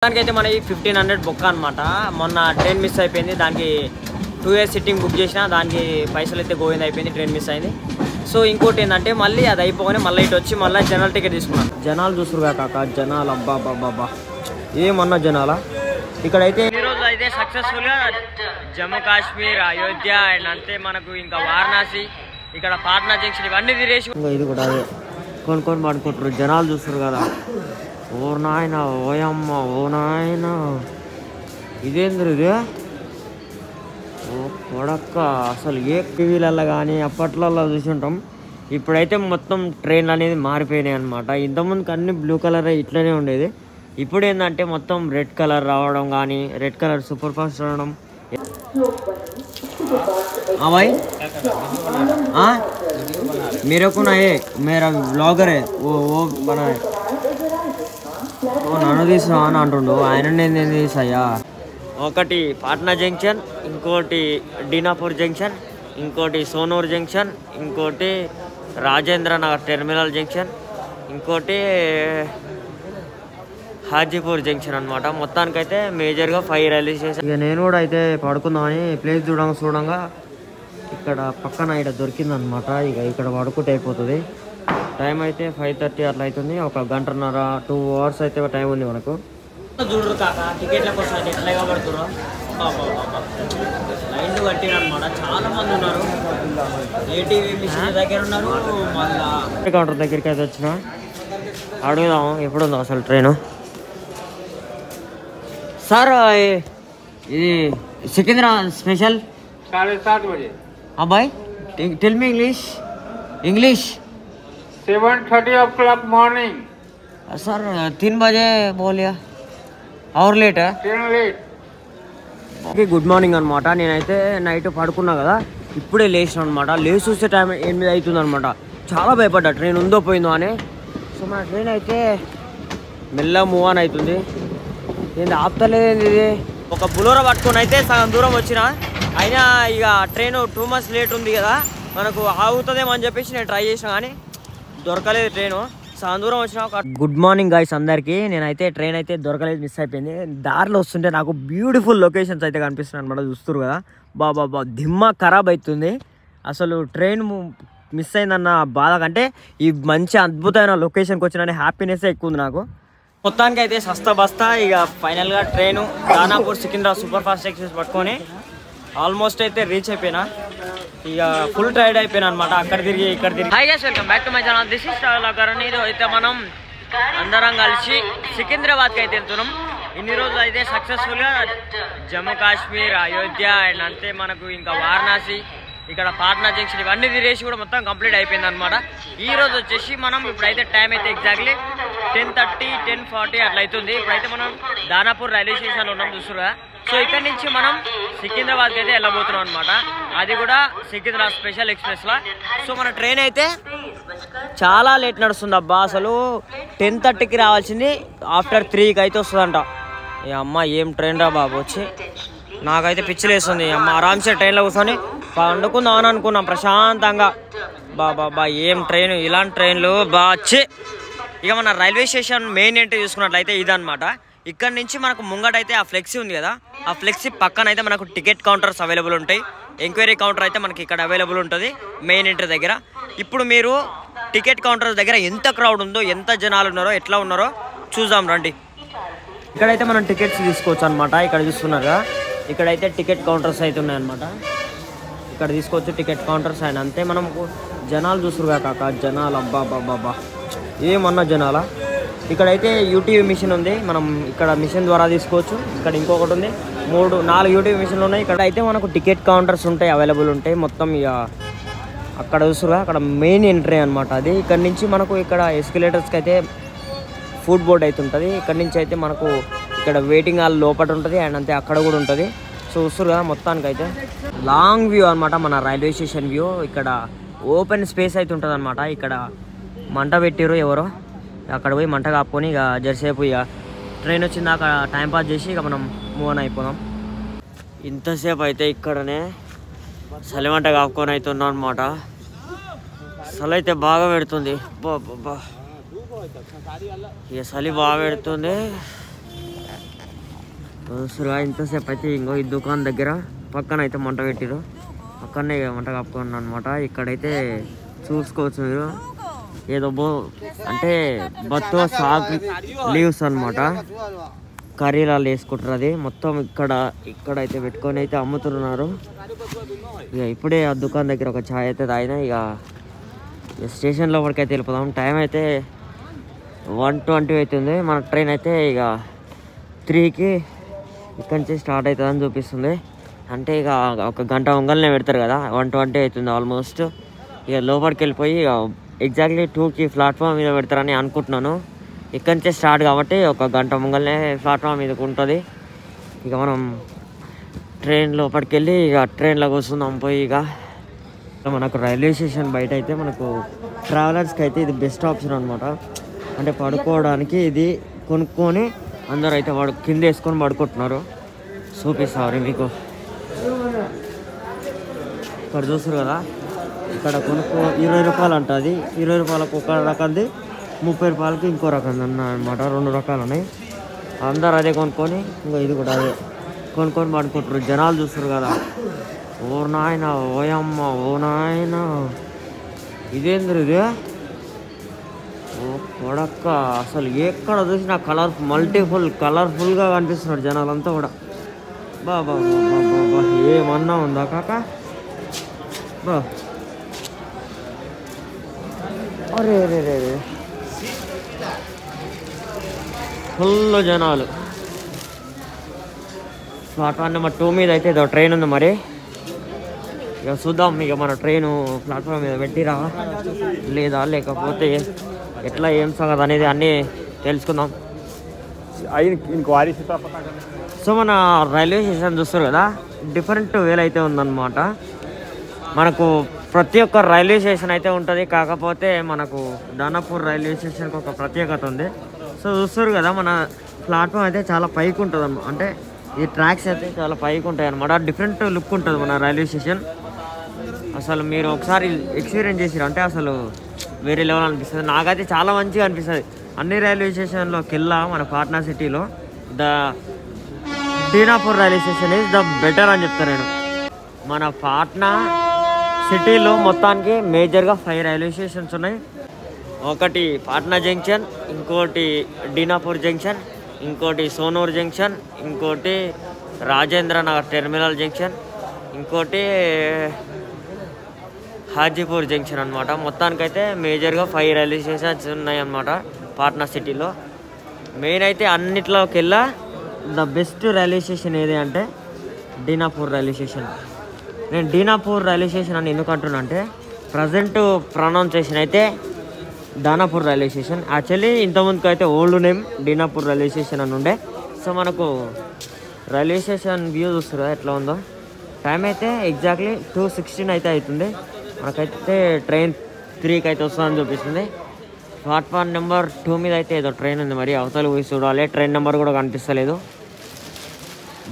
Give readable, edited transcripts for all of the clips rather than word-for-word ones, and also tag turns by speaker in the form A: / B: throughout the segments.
A: దానికైతే మన 1500 బొక్క అనమాట. మొన్న ట్రైన్ మిస్ అయిపోయింది, దానికి 2 years సిట్టింగ్ బుక్ చేసిన, దానికి పైసలు అయితే గోవింద అయిపోయింది, ట్రైన్ మిస్ అయింది. సో ఇంకోటి ఏంటంటే మళ్ళీ అది అయిపోగానే మళ్ళీ ఇటు వచ్చి మళ్ళీ జనరల్ టికెట్ తీసుకున్నాను. జనాలు చూస్తురుగా కాక, జనాలు అబ్బా అబ్బా ఏమన్నా జనాలా. ఇక్కడైతే ఈ రోజు అయితే సక్సెస్ఫుల్గా జమ్మూ కాశ్మీర్, అయోధ్య అండ్ అంతే మనకు ఇంకా వారణాసి, ఇక్కడ పాట్నా జంక్షన్ ఇవన్నీ తిరిగేసి ఇది కూడా అదే కొనుక్కొని పడుకుంటారు. జనాలు చూస్తారు కదా, ఓ నాయన ఓయమ్మ ఓ నాయన ఇదేంద్రు ఇది, ఓ కొడక్క. అసలు ఏ టీవీలలో కానీ అప్పట్లలో చూసుంటాం, ఇప్పుడైతే మొత్తం ట్రైన్లు అనేది మారిపోయినాయి అనమాట. ఇంతకుముందుకు అన్ని బ్లూ కలర్ ఇట్లనే ఉండేది, ఇప్పుడు ఏంటంటే మొత్తం రెడ్ కలర్ రావడం కానీ, రెడ్ కలర్ సూపర్ ఫాస్ట్ రావడం. भाई मेरे को ना ये मेरा ब्लॉगर है वो बना है, वो నన్ను తీసా అని అంటుండు. ఆయన నేను తీసాయా. ఒకటి పాట్నా జంక్షన్, ఇంకోటి డీనాపూర్ జంక్షన్, ఇంకోటి సోనూర్ జంక్షన్, ఇంకోటి రాజేంద్ర నగర్ టెర్మినల్ జంక్షన్, ఇంకోటి హాజీపూర్ జంక్షన్ అనమాట. మొత్తానికైతే మేజర్గా 5 రైల్వే స్టేషన్. ఇక నేను కూడా అయితే పడుకుందామని ప్లేస్ చూడంగా ఇక్కడ పక్కన ఇక్కడ దొరికిందనమాట. ఇక ఇక్కడ పడుకుంటే అయిపోతుంది. టైం అయితే 5:30 అట్లా అవుతుంది. ఒక గంటన్నర 2 hours అయితే టైం ఉంది మనకు. చూడరు కాక టికెట్ల కోసం అయితే ఎట్లా పడుతున్నారు, లైన్లు కట్టిరు అనమాట. చాలా మంది ఉన్నారు. ఏటీవీ మిషన్ దగ్గర ఉన్నారు. మళ్ళీ కౌంటర్ దగ్గరికి అయితే వచ్చిన అడుగుదాం ఎప్పుడుందో అసలు ట్రైను. సార్ ఇది సికింద్రాబాద్ స్పెషల్
B: 7:30 बजे.
A: हाँ भाई tell me English
B: 7:30 o'clock morning.
A: Sir 3 बजे बोलिया और लेट है.
B: Train late.
A: Okay good morning అనమాట. నేనైతే నైట్ పడుకున్నా కదా, ఇప్పుడే లేచిన అనమాట. లేచి చూస్తే టైం 8 అవుతుంది అనమాట. చాలా భయపడ్డా ట్రైన్ ఉందో పోయిందో అని. సో మన ట్రైన్ అయితే మెల్లగా మూవ్ ఆన్ అవుతుంది. ఏంది ఆపుతలేదేంది ఇది. ఒక బులోరా పట్టుకొని అయితే సగం దూరం వచ్చిన, అయినా ఇక ట్రైన్ 2 months లేట్ ఉంది కదా, మనకు ఆగుతుందేమో అని చెప్పేసి నేను ట్రై చేసిన, కానీ దొరకలేదు ట్రైను. సగం దూరం వచ్చిన. ఒక గుడ్ మార్నింగ్ గైస్ అందరికీ. నేనైతే ట్రైన్ అయితే దొరకలేదు, మిస్ అయిపోయింది. దారిలో వస్తుంటే నాకు బ్యూటిఫుల్ లొకేషన్స్ అయితే కనిపిస్తున్నాయి అనమాట. చూస్తారు కదా, బాబా దిమ్మ ఖరాబ్ అవుతుంది. అసలు ట్రైన్ మిస్ అయిందన్న బాధ కంటే ఈ మంచి అద్భుతమైన లొకేషన్కి వచ్చిన హ్యాపీనెస్ ఎక్కువ ఉంది నాకు. మొత్తానికి అయితే సస్తా బస్తా ఇక ఫైనల్గా train Danapur Secunderabad super fast express పట్టుకొని ఆల్మోస్ట్ అయితే రీచ్ అయిపోయినా. ఇక ఫుల్ టైర్డ్ అయిపోయినా అనమాట. అక్కడ తిరిగి ఇక్కడ తిరిగి. Hi guys, welcome back to my channel. This is traveller. ఇది అయితే మనం అందరం కలిసి సికింద్రాబాద్కి అయితే వెళ్తున్నాం. ఇన్ని రోజులు అయితే సక్సెస్ఫుల్గా జమ్మూ కాశ్మీర్, అయోధ్య అండ్ అంతే మనకు ఇంకా వారణాసి, ఇక్కడ పాట్నా జంక్షన్ ఇవన్నీ తిరిగేసి కూడా మొత్తం కంప్లీట్ అయిపోయింది అనమాట. ఈ రోజు వచ్చేసి మనం ఇప్పుడైతే టైం అయితే ఎగ్జాక్ట్లీ 10:30 10:40 అట్లా అవుతుంది. ఇప్పుడైతే మనం దానాపూర్ రైల్వే స్టేషన్లో ఉన్నాం చూస్తున్నా. సో ఇక్కడ నుంచి మనం సికింద్రాబాద్కి అయితే వెళ్ళబోతున్నాం అనమాట. అది కూడా సికింద్రాబాద్ స్పెషల్ ఎక్స్ప్రెస్లో. సో మన ట్రైన్ అయితే చాలా లేట్ నడుస్తుంది అబ్బా. అసలు 10:30కి రావాల్సింది ఆఫ్టర్ 3కి అయితే వస్తుందంట. ఈ అమ్మ ఏం ట్రైన్ రా బాబు. వచ్చి నాకైతే పిచ్చిలేస్తుంది. అమ్మ ఆరామ్సే ట్రైన్లో కూర్చొని పండుకుందాం అని అనుకున్నాం ప్రశాంతంగా. బాబా ఏం ట్రైన్, ఇలాంటి ట్రైన్లు వచ్చి. ఇక మన రైల్వే స్టేషన్ మెయిన్ ఎంట్రీ చూసుకున్నట్లయితే ఇదనమాట. ఇక్కడ నుంచి మనకు ముంగటైతే ఆ ఫ్లెక్సీ ఉంది కదా, ఆ ఫ్లెక్సీ పక్కన అయితే మనకు టికెట్ కౌంటర్స్ అవైలబుల్ ఉంటాయి. ఎంక్వైరీ కౌంటర్ అయితే మనకి ఇక్కడ అవైలబుల్ ఉంటుంది మెయిన్ ఎంట్రీ దగ్గర. ఇప్పుడు మీరు టికెట్ కౌంటర్స్ దగ్గర ఎంత క్రౌడ్ ఉందో, ఎంత జనాలు ఉన్నారో, ఎట్లా ఉన్నారో చూద్దాం రండి. ఇక్కడైతే మనం టికెట్స్ తీసుకోవచ్చు అనమాట. ఇక్కడ చూస్తున్నారుగా, ఇక్కడైతే టికెట్ కౌంటర్స్ అయితే ఉన్నాయన్నమాట. ఇక్కడ తీసుకోవచ్చు టికెట్ కౌంటర్స్. అండ్ అంతే మనం జనాలు చూస్తురుగా కాక, జనాలు అబ్బా ఏమన్నా జనాలా. ఇక్కడైతే యూటీవీ మిషన్ ఉంది, మనం ఇక్కడ మిషన్ ద్వారా తీసుకోవచ్చు. ఇక్కడ ఇంకొకటి ఉంది, 4 యూటీవీ మిషన్లు ఉన్నాయి. ఇక్కడ అయితే మనకు టికెట్ కౌంటర్స్ ఉంటాయి, అవైలబుల్ ఉంటాయి మొత్తం. ఇక అక్కడ చూస్తురుగా, అక్కడ మెయిన్ ఎంట్రీ అనమాట అది. ఇక్కడ నుంచి మనకు ఇక్కడ ఎస్కలేటర్స్కి అయితే ఫుడ్ బోర్డ్ అయితే ఉంటుంది. ఇక్కడ నుంచి అయితే మనకు ఇక్కడ వెయిటింగ్ హాల్ లోపల ఉంటుంది అండ్ అంతే అక్కడ కూడా ఉంటుంది. సో చూస్తురుగా మొత్తానికి అయితే లాంగ్ వ్యూ అనమాట మన రైల్వే స్టేషన్ వ్యూ. ఇక్కడ ఓపెన్ స్పేస్ అయితే ఉంటుంది అనమాట. ఇక్కడ మంట పెట్టిరు ఎవరో, అక్కడ పోయి మంట కాపుకొని ఇక జరసేపు ఇక ట్రైన్ వచ్చిందాక టైంపాస్ చేసి ఇక మనం మూవ్ ఆన్ అయిపోదాం. ఇంతసేపు అయితే ఇక్కడనే చలిమంట కాపుకొని అయితే ఉన్నాం అనమాట. చలి అయితే బాగా పెడుతుంది, ఇక చలి బాగా పెడుతుంది. చూస్తురుగా ఇంతసేపు అయితే ఇంకో ఈ దుకాణం దగ్గర పక్కన అయితే మంట పెట్టిరు, పక్కనే మంట కప్పుకున్నాను అనమాట. ఇక్కడైతే చూసుకోవచ్చు మీరు ఏదో అంటే బత్తో సాగు లీవ్స్ అనమాట, కర్రీలాలు వేసుకుంటారు. అది మొత్తం ఇక్కడైతే పెట్టుకొని అయితే అమ్ముతున్నారు. ఇక ఇప్పుడే ఆ దుకాణం దగ్గర ఒక ఛాయ్ అయితే తాగినా. ఇక స్టేషన్ లోపలికి అయితే వెళ్ళిపోదాం. టైం అయితే 1:20 అవుతుంది. మన ట్రైన్ అయితే ఇక 3కి ఇక్కడి నుంచి స్టార్ట్ అవుతుందని చూపిస్తుంది. అంటే ఇక ఒక గంట ఉంగల్నే పెడతారు కదా, 1:20 అవుతుంది ఆల్మోస్ట్. ఇక లోపలికి వెళ్ళిపోయి ఇక ఎగ్జాక్ట్లీ 2కి ప్లాట్ఫామ్ మీద పెడతారని అనుకుంటున్నాను. ఇక్కడి నుంచే స్టార్ట్ కాబట్టి ఒక గంట ముంగల్నే ప్లాట్ఫామ్ మీదకి ఉంటుంది. ఇక మనం ట్రైన్ లోపలికి వెళ్ళి ఇక ట్రైన్లో కూర్చుందాం పోయి. ఇక మనకు రైల్వే స్టేషన్ బయట అయితే మనకు ట్రావెలర్స్కి అయితే ఇది బెస్ట్ ఆప్షన్ అనమాట. అంటే పడుకోవడానికి ఇది కొనుక్కొని అందరూ అయితే కింద వేసుకొని పడుకుంటున్నారు. చూపిస్తారు మీకు. ఇక్కడ చూస్తారు కదా, ఇక్కడ 20 రూపాయలు అంటుంది. 20 రూపాయలకు ఒక రకంది, 30 రూపాయలకి ఇంకో రకం అనమాట. 2 రకాలు ఉన్నాయి. అందరు అదే కొనుక్కొని ఇంకో ఇది కూడా అదే కొనుక్కొని పడుకుంటారు. జనాలు చూస్తారు కదా, ఓ నాయన ఓయమ్మ ఓ నాయన ఇదేంద్ర ఇది ఓ కొడక్క. అసలు ఎక్కడ చూసినా కలర్ఫుల్గా కనిపిస్తున్నారు జనాలంతా కూడా. బాబా ఏమన్నా ఉందా కాక? బా అరే రే రే ఫుల్ జనాలు. ప్లాట్ఫామ్ నెంబర్ 2 మీద అయితే ఇదో ట్రైన్ ఉంది. మరి ఇక చూద్దాం, ఇక మన ట్రైను ప్లాట్ఫామ్ మీద పెట్టిరా లేదా లేకపోతే ఎట్లా ఏం సంగతి అనేది అన్నీ తెలుసుకుందాం. సో మన రైల్వే స్టేషన్ చూస్తారు కదా, డిఫరెంట్ వేలు అయితే ఉందన్నమాట. మనకు ప్రతి ఒక్క రైల్వే స్టేషన్ అయితే ఉంటుంది, కాకపోతే మనకు దానాపూర్ రైల్వే స్టేషన్కి ఒక ప్రత్యేకత ఉంది. సో చూస్తారు కదా, మన ప్లాట్ఫామ్ అయితే చాలా పైకి ఉంటుంది అన్నమాట. అంటే ఈ ట్రాక్స్ అయితే చాలా పైకి ఉంటాయి అన్నమాట. డిఫరెంట్ లుక్ ఉంటుంది మన రైల్వే స్టేషన్. అసలు మీరు ఒకసారి ఎక్స్పీరియన్స్ చేసిరు అంటే అసలు వేరే లెవెల్ అనిపిస్తుంది. నాకైతే చాలా మంచిగా అనిపిస్తుంది. అన్ని రైల్వే స్టేషన్లోకి వెళ్ళా మన పాట్నా సిటీలో Dinapur railway station is the better అని చెప్తాను నేను. మన పాట్నా సిటీలో మొత్తానికి మేజర్గా 5 రైల్వే స్టేషన్స్ ఉన్నాయి. ఒకటి పాట్నా జంక్షన్, ఇంకోటి దీనాపూర్ జంక్షన్, ఇంకోటి సోనూర్ జంక్షన్, ఇంకోటి రాజేంద్ర నగర్ టెర్మినల్ జంక్షన్, ఇంకోటి హాజీపూర్ జంక్షన్ అనమాట. మొత్తానికైతే మేజర్గా 5 రైల్వే స్టేషన్స్ ఉన్నాయన్నమాట పాట్నా సిటీలో. మెయిన్ అయితే అన్నిట్లోకి వెళ్ళా ద బెస్ట్ రైల్వే స్టేషన్ ఏది అంటే దీనాపూర్ రైల్వే స్టేషన్. నేను దీనాపూర్ రైల్వే స్టేషన్ అని ఎందుకు అంటున్నా అంటే, ప్రజెంట్ ప్రొనౌన్సియేషన్ అయితే దానాపూర్ రైల్వే స్టేషన్. యాక్చువల్లీ ఇంతకుముందుకు అయితే ఓల్డ్ నేమ్ దీనాపూర్ రైల్వే స్టేషన్ అని ఉండే. సో మనకు రైల్వే స్టేషన్ వ్యూ చూస్తారు ఎట్లా ఉందో. టైం అయితే ఎగ్జాక్ట్లీ 2:16 అయితే అవుతుంది. మనకైతే ట్రైన్ 3కి అయితే వస్తుందని చూపిస్తుంది. ప్లాట్ఫామ్ నెంబర్ 2 మీద అయితే ఏదో ట్రైన్ ఉంది. మరి అవతల పోయి చూడాలి. ట్రైన్ నెంబర్ కూడా కనిపిస్తలేదు.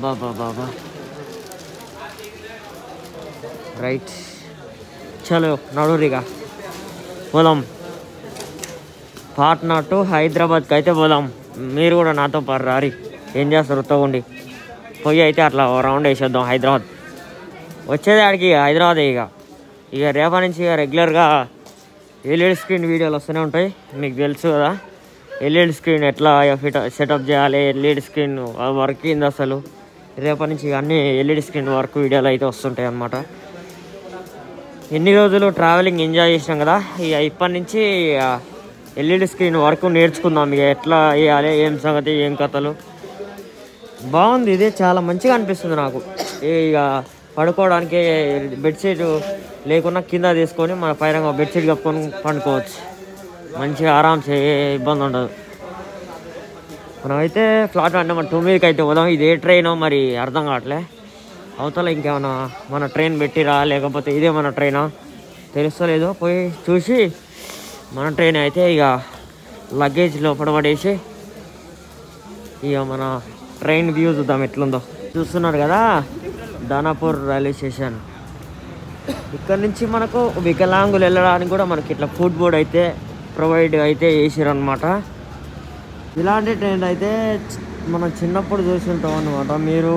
A: బాబా రైట్, చలో నడురిగా పోదాం. పాట్నా టు హైదరాబాద్కి అయితే పోదాం. మీరు కూడా నాతో రారి. ఏం చేస్తారు తోండి పోయి అయితే అట్లా రౌండ్ వేసేద్దాం హైదరాబాద్. వచ్చేది ఆడికి హైదరాబాద్. ఇక రేపటి నుంచి రెగ్యులర్గా ఎల్ఈడి స్క్రీన్ వీడియోలు వస్తూనే ఉంటాయి. మీకు తెలుసు కదా ఎల్ఈడి స్క్రీన్ ఎట్లా సెటప్ చేయాలి, ఎల్ఈడి స్క్రీన్ వర్క్ అయింది అసలు. రేపటి నుంచి అన్నీ ఎల్ఈడి స్క్రీన్ వర్క్ వీడియోలు అయితే వస్తుంటాయి అన్నమాట. ఎన్ని రోజులు ట్రావెలింగ్ ఎంజాయ్ చేసినాం కదా, ఇక ఇప్పటి నుంచి ఎల్ఈడి స్క్రీన్ వర్క్ నేర్చుకుందాం. ఇక ఎట్లా వేయాలి, ఏం సంగతి, ఏం కథలు. బాగుంది, ఇదే చాలా మంచిగా అనిపిస్తుంది నాకు. ఇక పడుకోవడానికి బెడ్షీట్ లేకున్నా కింద తీసుకొని మన పైన బెడ్షీట్ కప్పుకొని పండుకోవచ్చు. మంచిగా ఆరామ్సే, ఏ ఇబ్బంది ఉండదు. మనమైతే ప్లాట్ఫామ్ నెంబర్ 2 మీదకి అయితే పోదాం. ఇది ఏ ట్రైనో మరి అర్థం కావట్లే. అవతల ఇంకేమన్నా మన ట్రైన్ పెట్టిరా లేకపోతే ఇదే మన ట్రైనా తెలుస్తలేదు. పోయి చూసి మన ట్రైన్ అయితే ఇక లగేజ్ లోపల పడేసి ఇక మన ట్రైన్ వ్యూ చూద్దాం ఎట్లుందో. చూస్తున్నారు కదా దానాపూర్ రైల్వే స్టేషన్. ఇక్కడ నుంచి మనకు వికలాంగులు వెళ్ళడానికి కూడా మనకి ఇట్లా ఫుడ్ బోర్డ్ అయితే ప్రొవైడ్ అయితే చేసారు అనమాట. ఇలాంటి ట్రైన్ అయితే మనం చిన్నప్పుడు చూసి ఉంటాం అనమాట. మీరు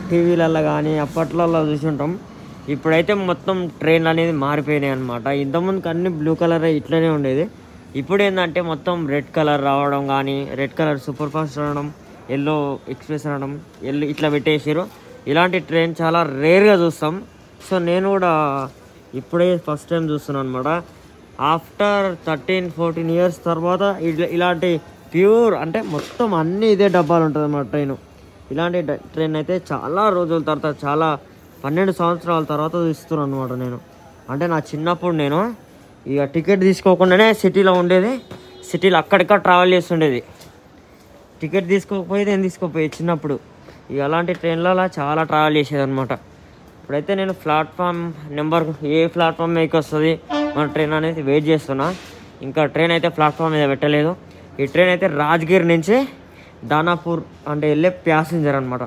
A: టీవీలలో కానీ అప్పట్లలో చూసి ఉంటాం. ఇప్పుడైతే మొత్తం ట్రైన్లు అనేది మారిపోయినాయి అనమాట. ఇంతకుముందుకు అన్ని బ్లూ కలర్ ఇట్లనే ఉండేది. ఇప్పుడు ఏంటంటే మొత్తం రెడ్ కలర్ రావడం కానీ, రెడ్ కలర్ సూపర్ ఫాస్ట్ రావడం, ఎల్లో ఎక్స్ప్రెస్ రావడం, ఎల్లో ఇట్లా పెట్టేసారు. ఇలాంటి ట్రైన్ చాలా రేర్గా చూస్తాం. సో నేను కూడా ఇప్పుడే ఫస్ట్ టైం చూస్తున్నాను అనమాట. ఆఫ్టర్ 13-14 ఇయర్స్ తర్వాత ఇలాంటి ప్యూర్ అంటే మొత్తం అన్నీ ఇదే డబ్బాలు ఉంటుంది అన్నమాట ట్రైన్. ఇలాంటి ట్రైన్ అయితే చాలా రోజుల తర్వాత, చాలా 12 సంవత్సరాల తర్వాత చూస్తున్నాను అనమాట నేను. అంటే నా చిన్నప్పుడు నేను ఇక టికెట్ తీసుకోకుండానే సిటీలో ఉండేది. సిటీలో అక్కడిక్కడ ట్రావెల్ చేస్తుండేది. టికెట్ తీసుకోకపోయి నేను తీసుకోపోయి చిన్నప్పుడు. ఇక అలాంటి ట్రైన్లలో చాలా ట్రావెల్ చేసేది అనమాట. ఇప్పుడైతే నేను ప్లాట్ఫామ్ నెంబర్ ఏ ప్లాట్ఫామ్ మీదకి వస్తుంది మన ట్రైన్ అనేది వెయిట్ చేస్తున్నా. ఇంకా ట్రైన్ అయితే ప్లాట్ఫామ్ మీద పెట్టలేదు. ఈ ట్రైన్ అయితే రాజ్గిర్ నుంచి దానాపూర్ అంటే వెళ్ళే ప్యాసింజర్ అనమాట.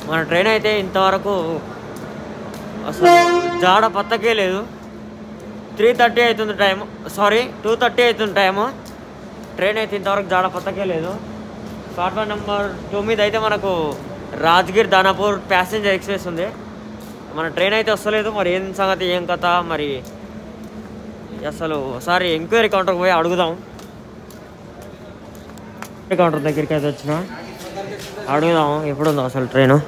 A: మన ట్రైన్ అయితే ఇంతవరకు అసలు జాడ పత్తకే లేదు. 3:30 అవుతుంది టైము, 2:30 అవుతుంది టైము. ట్రైన్ అయితే ఇంతవరకు జాడ పత్తకే లేదు. ప్లాట్ఫామ్ నెంబర్ 2 మీద అయితే మనకు రాజ్గిర్ దానాపూర్ ప్యాసింజర్ ఎక్స్ప్రెస్ ఉంది. మన ట్రైన్ అయితే వస్తలేదు. మరి ఏం సంగతి, ఏం కథ మరి అసలు ఒకసారి ఎంక్వైరీ కౌంటర్కి పోయి అడుగుదాం. కౌంటర్ దగ్గరికి అయితే వచ్చిన అడుగుదాం ఎప్పుడు ఉందో అసలు ట్రైను.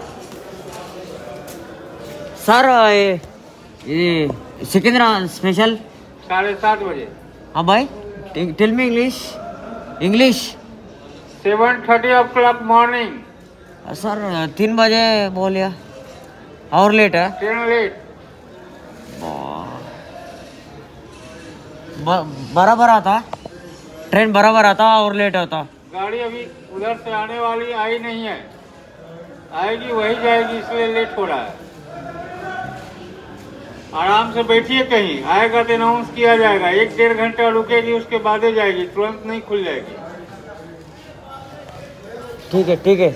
A: సార్ ఇది సికింద్రాబాద్ స్పెషల్
B: 7:30 बजे।
A: అబ్బాయి tell me English
B: 7:30 morning.
A: Sir 3 बजे बोलिए और लेट है।
B: Train late.
A: बराबर आता ट्रेन, बराबर आता और लेट होता।
B: गाड़ी अभी उधर से आने वाली आई नहीं है, आएगी वही जाएगी, इसलिए लेट हो रहा है। आराम से बैठिए, कहीं आएगा तो अनाउंस किया जाएगा। 1-1.5 घंटा रुकेगी, उसके बाद ही जाएगी, तुरंत नहीं खुल जाएगी।
A: ठीक है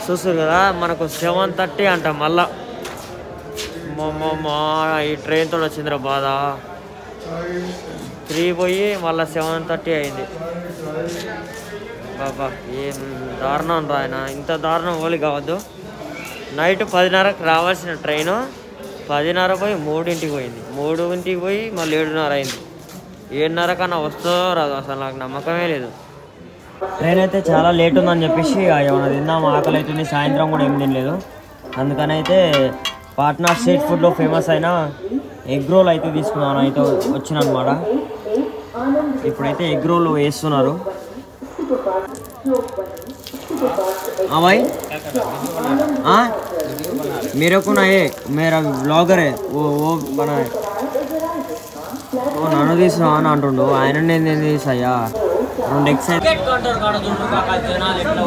A: చూసారు కదా మనకు 7:30 అంట. మళ్ళా ఈ ట్రైన్తో వచ్చిందిరా బాధ. 3 పోయి మళ్ళీ 7:30 అయింది. బాబా ఏం దారుణం రా ఆయన, ఇంత దారుణం ఓలి కావద్దు. నైట్ 10:30కి రావాల్సిన ట్రైను 10:30 పోయి 3ంటికి పోయింది. 3ంటికి పోయి మళ్ళీ 7:30 అయింది. 7:30 కన్నా వస్తుందో రాదు అసలు నాకు నమ్మకమే లేదు. ట్రైన్ అయితే చాలా లేట్ ఉందని చెప్పేసి ఏమైనా తిందాం, ఆకలి అవుతుంది. సాయంత్రం కూడా ఏం తినలేదు. అందుకని అయితే పాట్నా స్ట్రీట్ ఫుడ్లో ఫేమస్ అయిన ఎగ్ రోల్ అయితే తీసుకున్నాను. అయితే వచ్చిన అనమాట. ఇప్పుడైతే ఎగ్ రోల్ వేస్తున్నారు. भाई मेरे को ना ये मेरा ब्लॉगर है वो बना है वो నన్ను తీసినా అని అంటుండు. ఆయన నేను తీసాయా 2 ఎక్సైజ్ కౌంటర్ కాడ చూడు కాక జనాలు ఎట్లా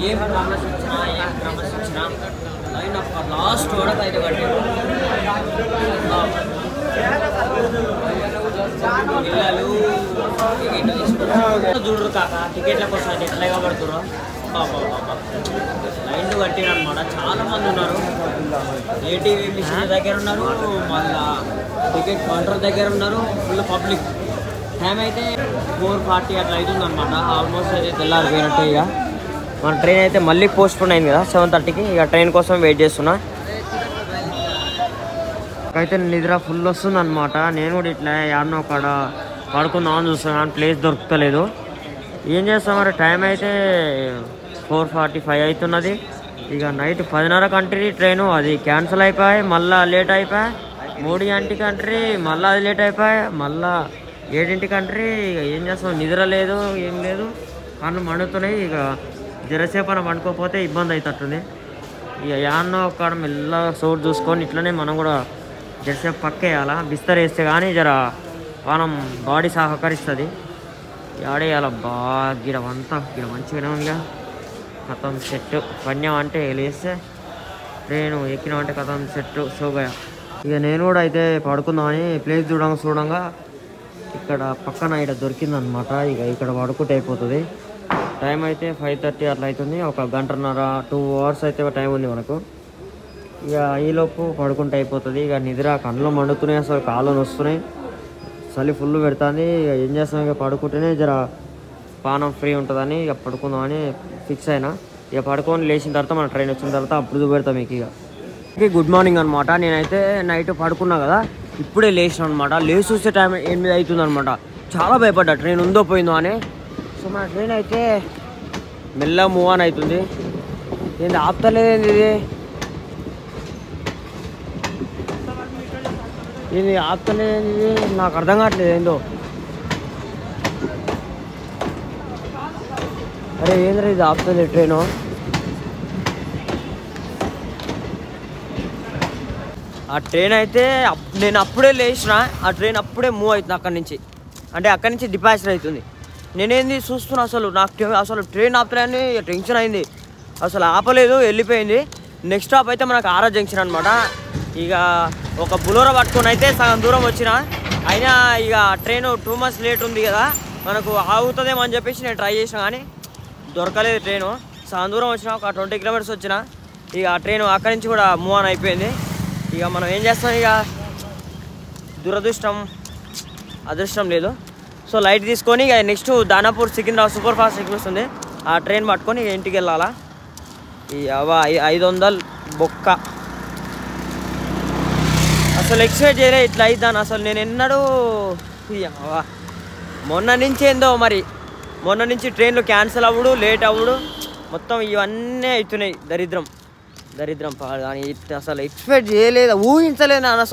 A: ఏం క్రమశిక్షణ లైన్ అప్ లాస్ట్ వరకు అయితే కట్టారు. పిల్లలు చూడరు కాక టికెట్ల కోసం అయితే ఎట్లా ఇవ్వబడుతున్నారు. లైన్ కట్టారు అనమాట. చాలా మంది ఉన్నారు. ఏటీవీ మిషన్ దగ్గర ఉన్నారు, మళ్ళా టికెట్ కౌంటర్ దగ్గర ఉన్నారు. Full public. టైం అయితే 4:40 అట్లా అవుతుంది అనమాట. ఆల్మోస్ట్ అయితే తెల్లారిపోయినట్టు. ఇక మన ట్రైన్ అయితే మళ్ళీ పోస్ట్ పోన్ అయింది కదా 7:30కి. ఇక ట్రైన్ కోసం వెయిట్ చేస్తున్నా. అయితే నిద్ర ఫుల్ వస్తుంది అనమాట. నేను కూడా ఇట్లా యాడ్నో కాడ పడుకుందామని చూస్తున్నాను, ప్లేస్ దొరుకుతలేదు. ఏం చేస్తాం మరి. టైం అయితే 4:45 అవుతున్నది. ఇక నైట్ 10:30 కంట్రీ ట్రైను అది క్యాన్సిల్ అయిపోయి మళ్ళీ లేట్ అయిపోయి 3 గంటకి కంట్రీ మళ్ళీ అది లేట్ అయిపోయి మళ్ళీ 7 కంట్రీ. ఇక ఏం చేస్తాం, నిద్ర లేదు ఏం లేదు, కళ్ళు మండుతున్నాయి. ఇక జరసేపన పండుకోకపోతే ఇబ్బంది అవుతుంటుంది. ఇక యాన్నో అక్కడ మెల్లగా సోర్ చూసుకొని ఇట్లనే మనం కూడా జరసేపు పక్కేయాలా. బిస్తర్ వేస్తే కానీ జర మనం బాడీ సహకరిస్తుంది. ఆడేయాల బాగా గిడవంతా గిడ మంచిగానే ఉందిగా. కథం సెట్ పన్యం అంటే లేస్తే ట్రైను ఎక్కినామంటే కథం సెట్ సోగా. ఇక నేను కూడా అయితే పడుకుందామని ప్లేస్ చూడంగా ఇక్కడ పక్కన ఇక్కడ దొరికిందనమాట. ఇక ఇక్కడ పడుకుంటే అయిపోతుంది. టైం అయితే 5:30 అట్లా అవుతుంది. 1 గంటన్నర 2 అవర్స్ అయితే టైం ఉంది మనకు. ఇక ఈలోపు పడుకుంటే అయిపోతుంది. ఇక నిద్ర కళ్ళు మండుతున్నాయి, అసలు కాళ్ళు వస్తున్నాయి. చలి ఫుల్ పెడుతుంది. ఏం చేస్తాం, ఇక పడుకుంటేనే జర పానం ఫ్రీ ఉంటుందని ఇక పడుకుందామని ఫిక్స్ అయినా. ఇక పడుకొని లేచిన తర్వాత మన ట్రైన్ వచ్చిన తర్వాత అప్పుడు చూపెడతాం మీకు. ఇక గుడ్ మార్నింగ్ అనమాట. నేనైతే నైట్ పడుకున్నా కదా, ఇప్పుడే లేచిన అనమాట. లేచి చూసే టైం 8 అవుతుంది అనమాట. చాలా భయపడ్డా ట్రైన్ ఉందో పోయిందో అని. సో మన ట్రైన్ అయితే మెల్లగా మూవ్ ఆన్ అవుతుంది. ఏంది ఆపుతలేదేంది ఇది ఆపుతలేదేంది ఇది, నాకు అర్థం కావట్లేదు ఏందో. అరే ఏంద్రా ఇది ఆపుతలేదు ట్రైను. ఆ ట్రైన్ అయితే నేను అప్పుడే లేచిన, ఆ ట్రైన్ అప్పుడే మూవ్ అవుతుంది అక్కడి నుంచి. అంటే అక్కడి నుంచి డిపాచర్ అవుతుంది. నేనేంది చూస్తున్నా, అసలు ట్రైన్ ఆపుతాయని టెన్షన్ అయింది. అసలు ఆపలేదు, వెళ్ళిపోయింది. నెక్స్ట్ స్టాప్ అయితే మనకు ఆర్ఆర్ జంక్షన్ అనమాట. ఇక ఒక బులోరా పట్టుకొని అయితే సగం దూరం వచ్చిన. అయినా ఇక ట్రైన్ 2 months లేట్ ఉంది కదా, మనకు ఆగుతుందేమో అని చెప్పేసి నేను ట్రై చేసిన, కానీ దొరకలేదు ట్రైను. సగం దూరం వచ్చిన, ఒక 20 kilometers వచ్చిన. ఇక ఆ ట్రైన్ అక్కడి నుంచి కూడా మూవ్ ఆన్ అయిపోయింది. ఇక మనం ఏం చేస్తాం, ఇక అదృష్టం లేదు. సో లైట్ తీసుకొని ఇక next Danapur Secunderabad super fast express ఉంది, ఆ ట్రైన్ పట్టుకొని ఇక ఇంటికి వెళ్ళాలా. ఈ 500 బొక్క. అసలు ఎక్స్పెక్ట్ చేయలే ఇట్లా అయిద్దాను. అసలు నేను ఎన్నడూ మొన్న నుంచి ఏందో మరి, మొన్న నుంచి ట్రైన్లు క్యాన్సిల్ అవ్వడు, లేట్ అవ్వడు, మొత్తం ఇవన్నీ అవుతున్నాయి. దరిద్రం కానీ అసలు ఎక్స్పెక్ట్ చేయలేదు, ఊహించలేదు నేను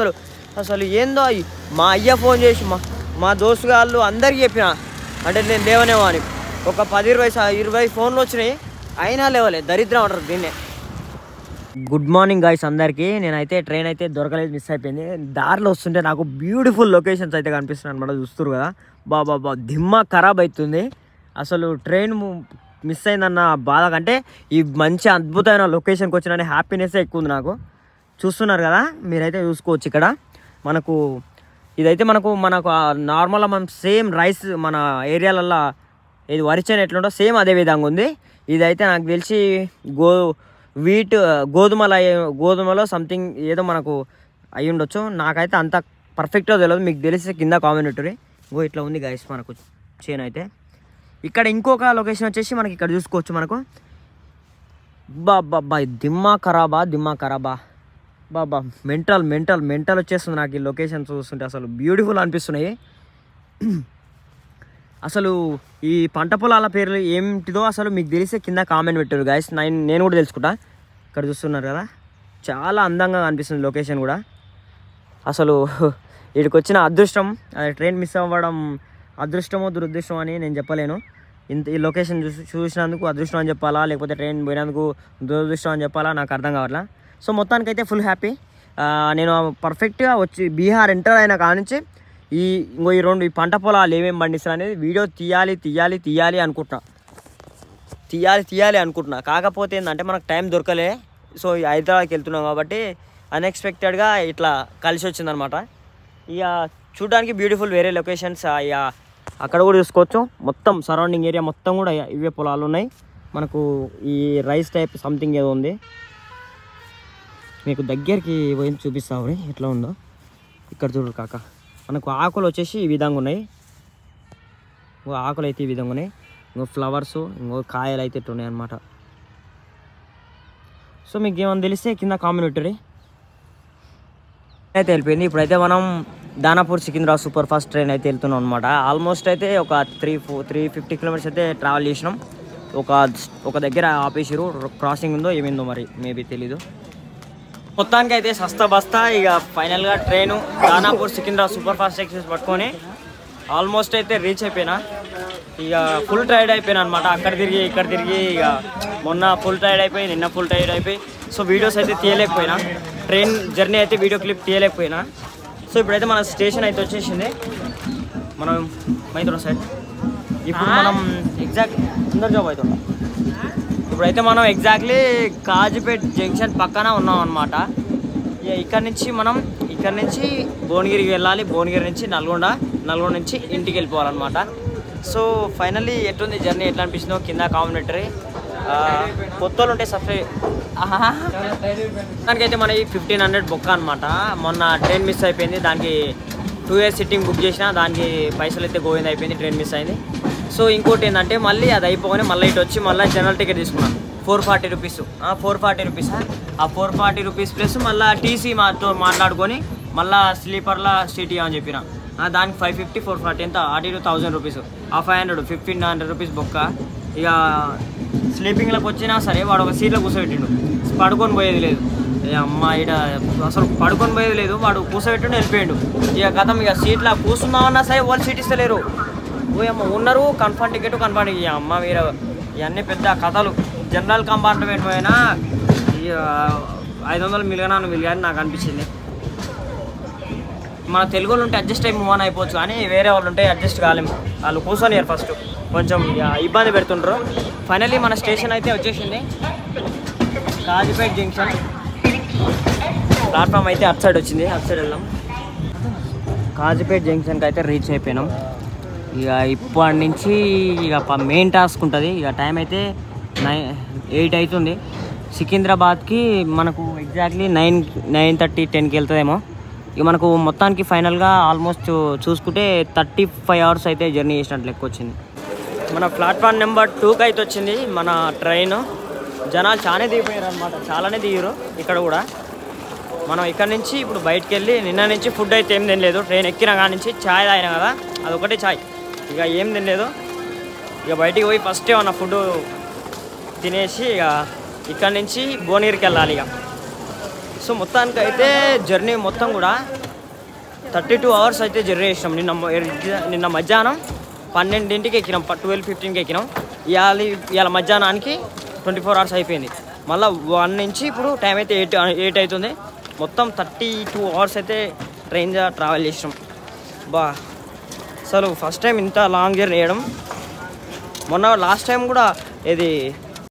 A: అసలు ఏందో. మా అయ్య ఫోన్ చేసి మా దోస్తు గాళ్ళు అందరికీ చెప్పిన, అంటే నేను లేవనేమో అని. ఒక 10-20 ఫోన్లు వచ్చినాయి, అయినా లేవలే. దరిద్రం అంటారు దీన్నే. గుడ్ మార్నింగ్ గాయ్స్ అందరికీ. నేనైతే ట్రైన్ అయితే దొరకలేదు, మిస్ అయిపోయింది. దారిలో వస్తుంటే నాకు బ్యూటిఫుల్ లొకేషన్స్ అయితే కనిపిస్తున్నాయి అనమాట. చూస్తారు కదా, బాబా దిమ్మ ఖరాబ్ అవుతుంది. అసలు ట్రైన్ మిస్ అయిందన్న బాధ కంటే ఈ మంచి అద్భుతమైన లొకేషన్కి వచ్చిన హ్యాపీనెస్ ఎక్కువ ఉంది నాకు. చూస్తున్నారు కదా, మీరైతే చూసుకోవచ్చు. ఇక్కడ ఇదైతే మనకు నార్మల్గా మనం సేమ్ రైస్ మన ఏరియాలల్లో ఇది వరిచేను ఎట్లుంటో సేమ్ అదే విధంగా ఉంది. ఇదైతే నాకు తెలిసి గోధుమలో సంథింగ్ ఏదో మనకు అయి ఉండొచ్చు. నాకైతే అంత పర్ఫెక్ట్గా తెలియదు, మీకు తెలిస్తే కింద కామెంట్ పెట్టండి. ఇట్లా ఉంది గైస్ మనకు చేను అయితే. ఇక్కడ ఇంకొక లొకేషన్ వచ్చేసి మనకి ఇక్కడ చూసుకోవచ్చు. మనకు బాబా దిమ్మ ఖరాబా బాబా మెంటల్ వచ్చేస్తుంది నాకు ఈ లొకేషన్ చూస్తుంటే. అసలు బ్యూటిఫుల్ అనిపిస్తున్నాయి. అసలు ఈ పంట పొలాల పేర్లు ఏమిటిదో అసలు మీకు తెలిస్తే కింద కామెంట్ పెట్టారు గైస్, నేను కూడా తెలుసుకుంటా. ఇక్కడ చూస్తున్నారు కదా, చాలా అందంగా అనిపిస్తుంది లొకేషన్ కూడా. అసలు వీడికి వచ్చిన అదృష్టం, ట్రైన్ మిస్ అవ్వడం అదృష్టమో దురదృష్టం అని నేను చెప్పలేను. ఈ లొకేషన్ చూసినందుకు అదృష్టం అని చెప్పాలా, లేకపోతే ట్రైన్ పోయినందుకు దురదృష్టం అని చెప్పాలా, నాకు అర్థం కావట్లా. సో మొత్తానికైతే ఫుల్ హ్యాపీ. నేను పర్ఫెక్ట్గా వచ్చి బీహార్ ఎంటర్ అయిన కానించి ఈ పంట పొలాలు ఏమేమి పండిస్తారు అనేది వీడియో తీయాలి అనుకుంటున్నా. కాకపోతే ఏంటంటే మనకు టైం దొరకలే. సో హైదరాబాద్కి వెళ్తున్నాం కాబట్టి అన్ఎక్స్పెక్టెడ్గా ఇట్లా కలిసి వచ్చిందనమాట. ఇక చూడడానికి బ్యూటిఫుల్ వేరే లొకేషన్స్ ఇక అక్కడ కూడా చూసుకోవచ్చు. మొత్తం సరౌండింగ్ ఏరియా మొత్తం కూడా ఇవే పొలాలు ఉన్నాయి. మనకు ఈ రైస్ టైప్ సంథింగ్ ఏదో ఉంది, మీకు దగ్గరికి పోయి చూపిస్తామని ఎట్లా ఉందో. ఇక్కడ చూడరు కాక, మనకు ఆకులు వచ్చేసి ఈ విధంగా ఉన్నాయి. ఆకులు అయితే ఈ విధంగా ఉన్నాయి, ఇంకో ఫ్లవర్స్, ఇంకో కాయలు అయితే ఇట్లా ఉన్నాయి అన్నమాట. సో మీకు ఏమైనా తెలిస్తే కింద కామెంట్ పెట్టండి. అయితే వెళ్ళిపోయింది. ఇప్పుడైతే మనం Danapur Secunderabad super fast train అయితే వెళ్తున్నాం అనమాట. ఆల్మోస్ట్ అయితే ఒక 350 kilometers అయితే ట్రావెల్ చేసినాం. ఒక దగ్గర ఆపేసారు, క్రాసింగ్ ఉందో ఏమైందో మరి మేబీ తెలీదు. మొత్తానికి అయితే సస్తా బస్తా ఇక ఫైనల్గా train Danapur Secunderabad super fast express పట్టుకొని ఆల్మోస్ట్ అయితే రీచ్ అయిపోయినా. ఇక ఫుల్ టైర్డ్ అయిపోయినా అనమాట. అక్కడ తిరిగి ఇక్కడ తిరిగి ఇక మొన్న ఫుల్ టైర్డ్ అయిపోయి, నిన్న ఫుల్ టైర్డ్ అయిపోయి. సో వీడియోస్ అయితే తీయలేకపోయినా, ట్రైన్ జర్నీ అయితే వీడియో క్లిప్ తీయలేకపోయినా. సో ఇప్పుడైతే మన స్టేషన్ అయితే వచ్చేసింది, మనం మైత్రో సైడ్. ఇప్పుడు మనం ఇప్పుడైతే మనం ఎగ్జాక్ట్లీ కాజీపేట్ జంక్షన్ పక్కన ఉన్నాం అనమాట. ఇక్కడ నుంచి భువనగిరికి వెళ్ళాలి, భువనగిరి నుంచి నల్గొండ నుంచి ఇంటికి వెళ్ళిపోవాలన్నమాట. సో ఫైనల్లీ ఎట్లుంది జర్నీ, ఎట్లా అనిపిస్తుందో కింద కామెంట్ పెట్టండి. కొత్త వాళ్ళు ఉంటే సబ్స్క్రైబ్. దానికైతే మనకి 1500 బొక్క అనమాట. మొన్న ట్రైన్ మిస్ అయిపోయింది, దానికి 2 years సిట్టింగ్ బుక్ చేసిన దానికి పైసలు అయితే గోవింద అయిపోయింది, ట్రైన్ మిస్ అయింది. సో ఇంకోటి ఏంటంటే మళ్ళీ అది అయిపోగానే మళ్ళీ ఇటు వచ్చి మళ్ళీ జనరల్ టికెట్ తీసుకున్నాను 440 రూపీస్. 440 రూపీస్, ఆ 440 రూపీస్ ప్లస్ మళ్ళీ టీసీ మాట్లాడుకొని మళ్ళీ స్లీపర్లో సీటీ అని చెప్పిన. దానికి 550 440 ఎంత అటు 1000 రూపీస్, ఆ 500 1500 రూపీస్ బొక్క. ఇక స్లీపింగ్లోకి వచ్చినా సరే వాడు ఒక సీట్లో కూర్చోబెట్టిండు, పడుకొని పోయేది లేదు. అమ్మ ఇక్కడ అసలు పడుకొని పోయేది లేదు, వాడు కూర్చోబెట్టిండు వెళ్ళిపోయాడు. ఇక గతం ఇక సీట్లో కూర్చున్నామన్నా సరే వాళ్ళు సీట్ ఇస్తలేరు. అమ్మ ఉన్నారు కన్ఫర్మ్ టికెట్ అమ్మ మీరు ఇవన్నీ పెద్ద కథలు. జనరల్ కంపార్ట్మెంట్ అయినా 500 మిలియన్ నాకు అనిపించింది. మన తెలుగు వాళ్ళు ఉంటే అడ్జస్ట్ అయ్యి మూవ్ ఆన్ అయిపోవచ్చు, కానీ వేరే వాళ్ళు ఉంటే అడ్జస్ట్ కాలేము. వాళ్ళు కూర్చొని ఫస్ట్ కొంచెం ఇబ్బంది పెడుతుండ్రు. ఫైనల్లీ మన స్టేషన్ అయితే వచ్చేసింది, కాజీపేట జంక్షన్. ప్లాట్ఫామ్ అయితే అటు సైడ్ వచ్చింది, అటు సైడ్ వెళ్దాం. కాజీపేట జంక్షన్కి అయితే రీచ్ అయిపోయినాం. ఇక ఇప్పటి నుంచి ఇక మెయిన్ టాస్క్ ఉంటుంది. ఇక టైం అయితే 8 అవుతుంది. సికింద్రాబాద్కి మనకు ఎగ్జాక్ట్లీ 9:30 10కి వెళ్తుందేమో. ఇక మనకు మొత్తానికి ఫైనల్గా ఆల్మోస్ట్ చూసుకుంటే 35 hours అయితే జర్నీ చేసినట్లు లెక్క వచ్చింది. మన ప్లాట్ఫామ్ నెంబర్ 2కి అయితే వచ్చింది మన ట్రైన్. జనాలు చాలానే దిగిపోయారు అనమాట, చాలానే దిగారు. ఇక్కడ కూడా మనం ఇక్కడ నుంచి ఇప్పుడు బయటకు వెళ్ళి నిన్న నుంచి ఫుడ్ అయితే ఏం తినలేదు. ట్రైన్ ఎక్కిన కాడి నుంచి ఛాయ్ తాగినా కదా, అదొకటే ఛాయ్, ఇక ఏం తినలేదు. ఇక బయటికి పోయి ఫస్ట్ ఏమన్నా ఫుడ్ తినేసి ఇక ఇక్కడ నుంచి భువనగిరికి వెళ్ళాలి. ఇక సో మొత్తానికి అయితే జర్నీ మొత్తం కూడా 32 hours అయితే జర్నీ చేసినాం. నిన్న మధ్యాహ్నం 12ంటికి ఎక్కినాం, 12:15కి ఎక్కినాం. ఇవాళ మధ్యాహ్నానికి 24 hours అయిపోయింది. మళ్ళీ 1 నుంచి ఇప్పుడు టైం అయితే 8 అవుతుంది. మొత్తం 32 hours అయితే ట్రైన్ ట్రావెల్ చేసినాం. అసలు ఫస్ట్ టైం ఇంత లాంగ్ జర్నీ చేయడం. మొన్న లాస్ట్ టైం కూడా ఇది